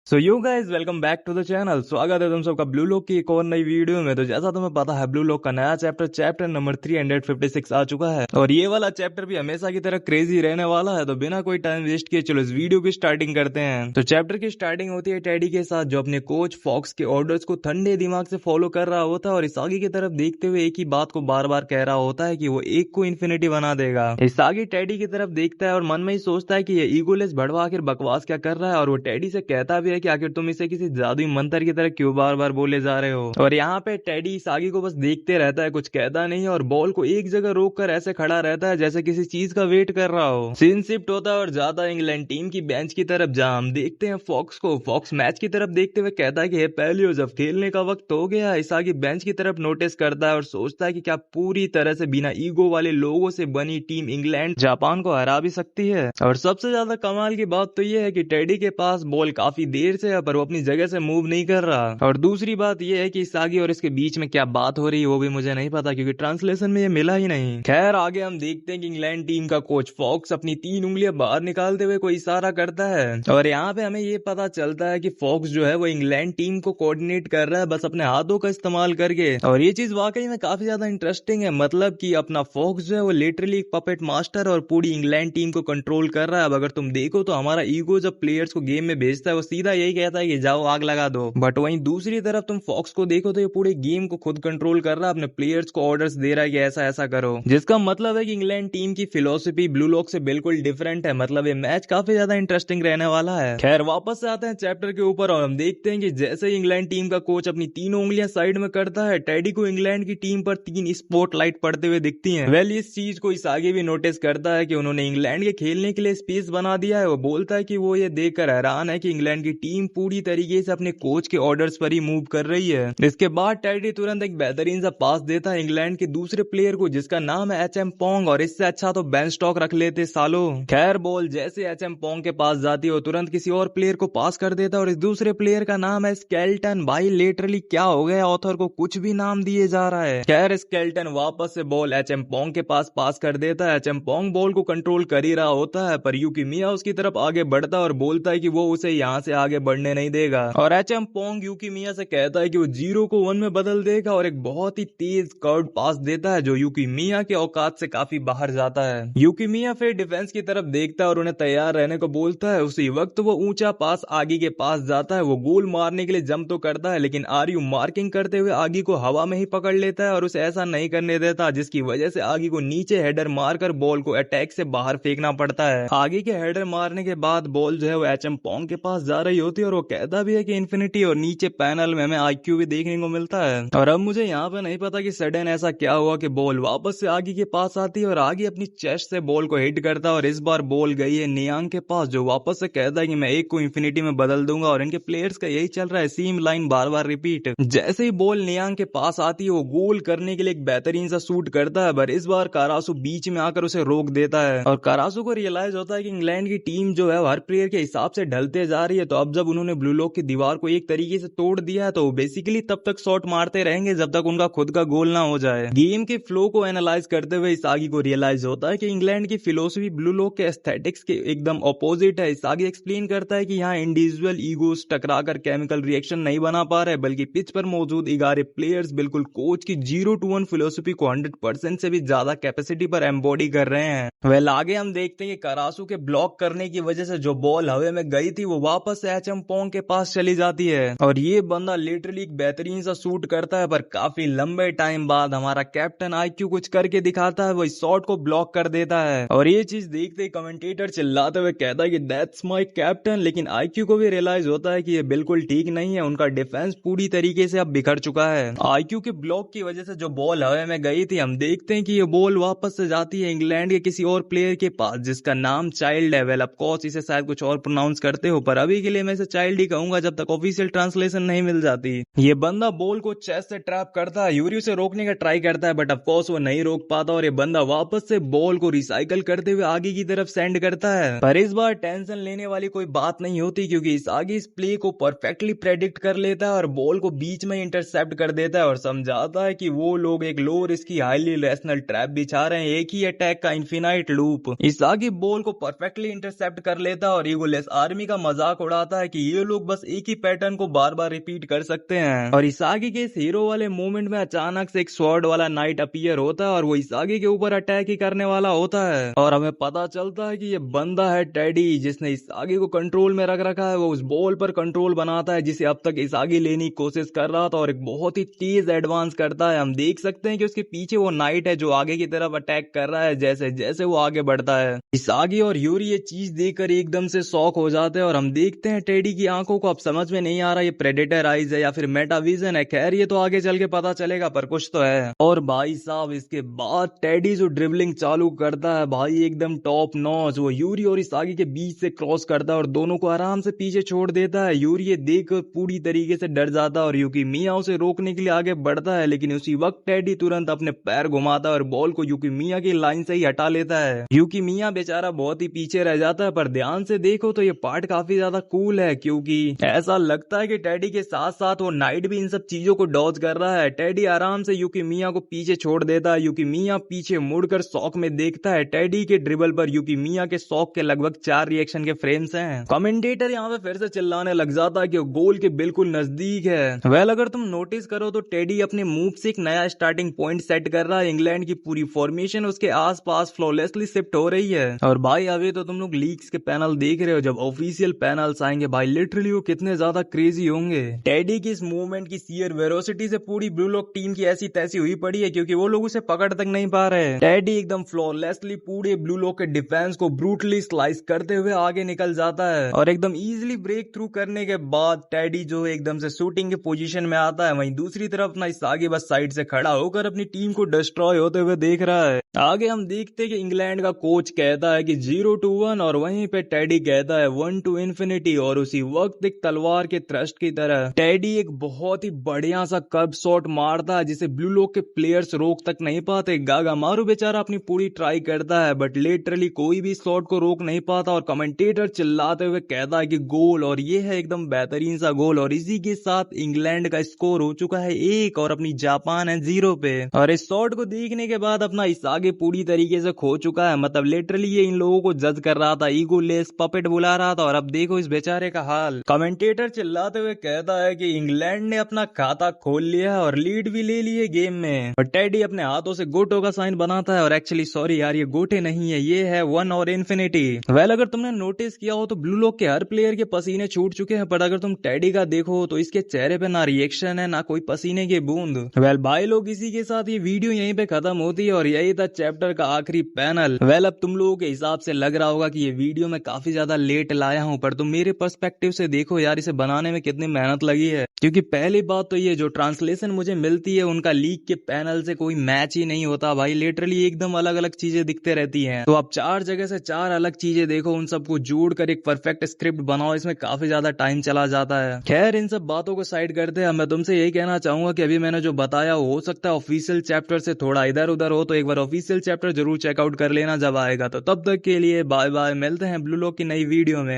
So you guys welcome back to the channel. स्वागत है तुम सबका ब्लू लॉक की एक और नई वीडियो में। तो जैसा तुम्हें पता है ब्लू लॉक का नया चैप्टर नंबर 356 आ चुका है और ये वाला चैप्टर भी हमेशा की तरह क्रेजी रहने वाला है। तो बिना कोई टाइम वेस्ट किए चलो इस वीडियो की स्टार्टिंग करते हैं। तो चैप्टर की स्टार्टिंग होती है टेडी के साथ जो अपने कोच फॉक्स के ऑर्डर्स को ठंडे दिमाग से फॉलो कर रहा होता है और इसागी की तरफ देखते हुए एक ही बात को बार बार कह रहा होता है कि वो एक को इन्फिनिटी बना देगा। इसागी टेडी की तरफ देखता है और मन में ही सोचता है कि ये ईगोलेस भड़वा आखिर बकवास क्या कर रहा है और वो टेडी से कहता भी है कि आखिर तुम इसे किसी जादुई मंत्र की तरह क्यों बार बार बोले जा रहे हो। और यहाँ पे टेडी सागी को बस देखते रहता है, कुछ कहता नहीं और बॉल को एक जगह रोक कर ऐसे खड़ा रहता है जैसे किसी चीज का वेट कर रहा हो। सीन शिफ्ट होता है और जाता है इंग्लैंड टीम की बेंच की तरफ जहाँ हम देखते हैं फॉक्स को। फॉक्स मैच की तरफ देखते हुए कहता है कि पहले जब खेलने का वक्त हो गया। इसागी बेंच की तरफ नोटिस करता है और सोचता है कि क्या पूरी तरह से बिना ईगो वाले लोगों से बनी टीम इंग्लैंड जापान को हरा भी सकती है। और सबसे ज्यादा कमाल की बात तो यह है कि टेडी के पास बॉल काफी देर से है पर वो अपनी जगह से मूव नहीं कर रहा। और दूसरी बात यह है कि इसागी और इसके बीच में क्या बात हो रही है वो भी मुझे नहीं पता क्योंकि ट्रांसलेशन में ये मिला ही नहीं। खैर आगे हम देखते हैं कि इंग्लैंड टीम का कोच फॉक्स अपनी 3 उंगलियां बाहर निकालते हुए कोई इशारा करता है और यहाँ पे हमें ये पता चलता है कि फॉक्स जो है वो इंग्लैंड टीम को कोऑर्डिनेट कर रहा है बस अपने हाथों का इस्तेमाल करके। और ये चीज वाकई में काफी ज्यादा इंटरेस्टिंग है। मतलब कि अपना फॉक्स जो है वो लिटरली एक पपेट मास्टर और पूरी इंग्लैंड टीम को कंट्रोल कर रहा है। अब अगर तुम देखो तो हमारा ईगो जब प्लेयर्स को गेम में भेजता है वो सीधा यही कहता है कि जाओ आग लगा दो, बट वहीं दूसरी तरफ तुम फॉक्स को देखो तो ये पूरे गेम को खुद कंट्रोल कर रहा है, अपने प्लेयर्स को ऑर्डर्स दे रहा है कि ऐसा ऐसा करो। जिसका मतलब है कि इंग्लैंड टीम की फिलोसफी ब्लू लॉक से बिल्कुल डिफरेंट है। मतलब ये मैच काफी ज्यादा इंटरेस्टिंग रहने वाला है। खैर वापस से आते हैं चैप्टर के ऊपर और हम देखते हैं कि जैसे ही इंग्लैंड टीम का कोच अपनी 3 उंगलियां साइड में करता है टेडी को इंग्लैंड की टीम पर 3 स्पॉटलाइट पड़ते हुए दिखती हैं। वेल इस चीज को इसागी भी नोटिस करता है कि उन्होंने इंग्लैंड के खेलने के लिए स्पेस बना दिया है। वो बोलता है कि वो ये देखकर हैरान है कि इंग्लैंड की टीम पूरी तरीके से अपने कोच के ऑर्डर्स पर ही मूव कर रही है। इसके बाद टेडी तुरंत एक बेहतरीन सा पास देता है इंग्लैंड के दूसरे प्लेयर को जिसका नाम है एचएम पोंग और इससे अच्छा तो बेन स्टॉक रख लेते सालो। खैर बॉल जैसे एचएम पोंग के पास जाती है वो तुरंत किसी और प्लेयर को पास कर देता है और इस दूसरे प्लेयर का नाम है स्केल्टन। भाई लिटरली क्या हो गया, ऑथर को कुछ भी नाम दिए जा रहा है। खैर स्केल्टन वापस से बॉल एचएम पोंग के पास कर देता है। एचएम पोंग बॉल को कंट्रोल कर ही रहा होता है पर यूकी मिया उसकी तरफ आगे बढ़ता है और बोलता है कि वो उसे यहाँ से आगे बढ़ने नहीं देगा। और एचएम पोंग यूकी मिया से कहता है कि वो 0 को 1 में बदल देगा और एक बहुत ही तेज कर्व पास देता है जो यूकी मिया के औकात से काफी बाहर जाता है। यूकी मिया फिर डिफेंस की तरफ देखता है और उन्हें तैयार रहने को बोलता है। उसी वक्त वो ऊंचा पास आगी के पास जाता है। वो गोल मारने के लिए जंप तो करता है लेकिन आर्यू मार्किंग करते हुए आगी को हवा में ही पकड़ लेता है और उसे ऐसा नहीं करने देता जिसकी वजह से आगी को नीचे हेडर मारकर बॉल को अटैक से बाहर फेंकना पड़ता है। आगी के हेडर मारने के बाद बॉल जो है वो एचएम पोंग के पास जा रही होती है और वो कहता भी है कि इन्फिनिटी और नीचे पैनल में हमें आईक्यू भी देखने को मिलता है। और अब मुझे यहाँ पे नहीं पता कि सडन ऐसा क्या हुआ कि बॉल वापस से आगे के पास आती है और आगे अपनी चेस्ट से बॉल को हिट करता है और इस बार बॉल गई है नियांग के पास जो वापस से कहता है कि मैं एक को इन्फिनिटी में बदल दूंगा और इनके प्लेयर्स का यही चल रहा है, सेम लाइन बार बार रिपीट। जैसे ही बॉल नियांग के पास आती है वो गोल करने के लिए एक बेहतरीन सा शूट करता है पर इस बार कारासू बीच में आकर उसे रोक देता है और कारासू को रियलाइज होता है कि इंग्लैंड की टीम जो है हर प्लेयर के हिसाब से ढलते जा रही है। तो अब जब उन्होंने ब्लू लॉक की दीवार को एक तरीके से तोड़ दिया है तो वो बेसिकली तब तक शॉट मारते रहेंगे जब तक उनका खुद का गोल ना हो जाए। गेम के फ्लो को एनालाइज करते हुए इसागी को रियलाइज होता है कि इंग्लैंड की फिलोसफी ब्लू लॉक के एस्थेटिक्स के एकदम ऑपोजिट है। इसागी एक्सप्लेन करता है कि यहाँ इंडिविजुअल ईगोस टकराकर केमिकल रिएक्शन नहीं बना पा रहे बल्कि पिच पर मौजूद 11 प्लेयर्स बिल्कुल कोच की 0 to 1 फिलोसफी को 100% से भी ज्यादा कैपेसिटी पर एम्बॉडी कर रहे हैं। वेल आगे हम देखते हैं कि करासू के ब्लॉक करने की वजह से जो बॉल हवा में गई थी वो वापस से एचएम पोंग के पास चली जाती है और ये बंदा लिटरली एक बेहतरीन सा शूट करता है पर काफी लंबे टाइम बाद हमारा कैप्टन आईक्यू कुछ करके दिखाता है, वो इस शॉट को ब्लॉक कर देता है। और ये चीज देखते ही कमेंटेटर चिल्लाते हुए कहता है कि दैट्स माय कैप्टन। लेकिन आईक्यू को भी रियलाइज होता है कि ये बिल्कुल ठीक नहीं है, उनका डिफेंस पूरी तरीके से अब बिखर चुका है। आईक्यू के ब्लॉक की वजह से जो बॉल हवा में गई थी हम देखते हैं कि ये बॉल वापस से जाती है इंग्लैंड के किसी और प्लेयर के पास जिसका नाम चाइल्ड है। वेल ऑफ कोर्स इसे शायद कुछ और प्रोनाउंस करते हो पर अभी के लिए मैं इसे चाइल्ड ही कहूंगा जब तक ऑफिशियल ट्रांसलेशन नहीं मिल जाती। ये बंदा बॉल को चेस्ट से ट्रैप करता है, यूरी से रोकने का ट्राई करता है बट ऑफ कोर्स वो नहीं रोक पाता और ये बंदा वापस से बॉल को रिसाइकल करते हुए आगे की तरफ सेंड करता है। पर इस बार टेंशन लेने वाली कोई बात नहीं होती क्योंकि इस आगे इस प्ले को परफेक्टली प्रेडिक्ट कर लेता है और बॉल को बीच में इंटरसेप्ट कर देता है और समझाता है कि वो लोग एक low risk highly rational trap बिछा रहे हैं, एक ही अटैक का इन्फिनाइट लूप। इस आगे बॉल को परफेक्टली इंटरसेप्ट कर लेता और ईगोलेस आर्मी का मजाक उड़ाता जाता है कि ये लोग बस एक ही पैटर्न को बार बार रिपीट कर सकते हैं। और इसागी के इस हीरो वाले मोमेंट में अचानक से एक स्वॉर्ड वाला नाइट अपीयर होता है और वो इसागी के ऊपर अटैक ही करने वाला होता है। और हमें पता चलता है कि ये बंदा है टेडी, जिसने इसागी को कंट्रोल में रख रखा है। वो उस बॉल पर कंट्रोल बनाता है जिसे अब तक इसागी लेने की कोशिश कर रहा था और एक बहुत ही तेज एडवांस करता है। हम देख सकते हैं कि उसके पीछे वो नाइट है जो आगे की तरफ अटैक कर रहा है जैसे जैसे वो आगे बढ़ता है। इसागी और यूरी ये चीज देखकर एकदम से शॉक हो जाते हैं और हम देखते हैं टेडी की आंखों को अब समझ में नहीं आ रहा ये प्रेडेटर आइज है या फिर मेटाविजन है। खैर ये तो आगे चल के पता चलेगा, पर कुछ तो है। और भाई साहब इसके बाद टेडी जो ड्रिबलिंग चालू करता है भाई एकदम टॉप नॉच, वो यूरी और इसागी के बीच से क्रॉस करता है और दोनों को आराम से पीछे छोड़ देता है। यूरी ये देख पूरी तरीके से डर जाता है और यूकी मिया उसे रोकने के लिए आगे बढ़ता है, लेकिन उसी वक्त टेडी तुरंत अपने पैर घुमाता है और बॉल को यूकी मिया की लाइन से ही हटा लेता है। यूकी मिया बेचारा बहुत ही पीछे रह जाता है। पर ध्यान से देखो तो ये पार्ट काफी ज्यादा कूल है, क्योंकि ऐसा लगता है कि टेडी के साथ साथ वो नाइट भी इन सब चीजों को डॉज कर रहा है। टेडी आराम से यूकी मिया को पीछे छोड़ देता है। यूकी मिया पीछे मुड़कर शॉक में देखता है टेडी के ड्रिबल पर। यूकी मिया के शॉक के लगभग 4 रिएक्शन के फ्रेम्स हैं। कमेंटेटर यहाँ पे फिर से चिल्लाने लग जाता है कि वो गोल के बिल्कुल नजदीक है। वेल अगर तुम नोटिस करो तो टेडी अपने मूव से एक नया स्टार्टिंग पॉइंट सेट कर रहा है। इंग्लैंड की पूरी फॉर्मेशन उसके आसपास फ्लॉलेसली शिफ्ट हो रही है। और भाई अभी तो तुम लोग लीग्स के पैनल देख रहे हो, जब ऑफिशियल पैनल्स आएंगे भाई लिटरली वो कितने ज्यादा क्रेजी होंगे। टेडी की इस मूवमेंट की सीयर वेरोसिटी से पूरी ब्लू लॉक टीम की ऐसी तैसी हुई पड़ी है क्योंकि वो लोग उसे पकड़ तक नहीं पा रहे। टेडी एकदम फ्लॉलेसली पूरे ब्लू लॉक के डिफेंस को ब्रूटली स्लाइस करते हुए आगे निकल जाता है और एकदम इजीली ब्रेक थ्रू करने के बाद टेडी जो एकदम से शूटिंग के पोजीशन में आता है। वहीं दूसरी तरफ ना इस आगे बस साइड से खड़ा होकर अपनी टीम को डिस्ट्रॉय होते हुए देख रहा है। आगे हम देखते हैं कि इंग्लैंड का कोच कहता है कि 0-1 और वहीं पे टेडी कहता है 1-infinity और उसी वक्त एक तलवार के थ्रस्ट की तरह टेडी एक बहुत ही बढ़िया सा कर्व शॉट मारता है जिसे ब्लू लॉक के प्लेयर्स रोक तक नहीं पाते। गागामारू बेचारा अपनी पूरी ट्राई करता है बट लिटरली कोई भी शॉट को रोक नहीं पाता और कमेंटेटर चिल्लाते हुए कहता है कि गोल, और ये है एकदम बेहतरीन सा गोल। और इसी के साथ इंग्लैंड का स्कोर हो चुका है 1 और अपनी जापान है 0 पे। और इस शॉट को देखने के बाद अपना इस आगे पूरी तरीके से खो चुका है। मतलब लिटरली ये इन लोगों को जज कर रहा था, ईगो लेस पपेट बुला रहा था और अब देखो इस बेचारे का हाल। कमेंटेटर चिल्लाते हुए कहता है कि इंग्लैंड ने अपना खाता खोल लिया है और लीड भी ले ली है गेम में। और टेडी अपने हाथों से गोटो का साइन बनाता है और एक्चुअली सॉरी यार ये गोटे नहीं है, ये है 1 और इन्फिनिटी। वेल अगर तुमने नोटिस किया हो तो ब्लू लॉक के हर प्लेयर के पसीने छूट चुके हैं, पर अगर तुम टेडी का देखो तो इसके चेहरे पे ना रिएक्शन है ना कोई पसीने की बूंद। वेल भाई लोग इसी के साथ ये वीडियो यहीं पे खत्म होती है और यही था चैप्टर का आखिरी पैनल। वेल अब तुम लोगों के हिसाब से लग रहा होगा कि ये वीडियो मैं काफी ज्यादा लेट लाया हूँ, पर तुम मेरे पर्सपेक्टिव से देखो यार इसे बनाने में कितनी मेहनत लगी है। क्योंकि पहली बात तो ये जो ट्रांसलेशन मुझे मिलती है उनका लीक के पैनल से कोई मैच ही नहीं होता भाई, लिटरली एकदम अलग अलग चीजें दिखते रहती हैं। तो आप 4 जगह से 4 अलग चीजें देखो, उन सबको जोड़कर एक परफेक्ट स्क्रिप्ट बनाओ, इसमें काफी ज्यादा टाइम चला जाता है। खैर इन सब बातों को साइड करते हैं, मैं तुमसे यही कहना चाहूंगा कि अभी मैंने जो बताया हो सकता है ऑफिशियल चैप्टर से थोड़ा इधर उधर हो, तो एक बार ऑफिशियल चैप्टर जरूर चेकआउट कर लेना जब आएगा। तो तब तक के लिए बाय बाय, मिलते हैं ब्लू लॉक की नई वीडियो में।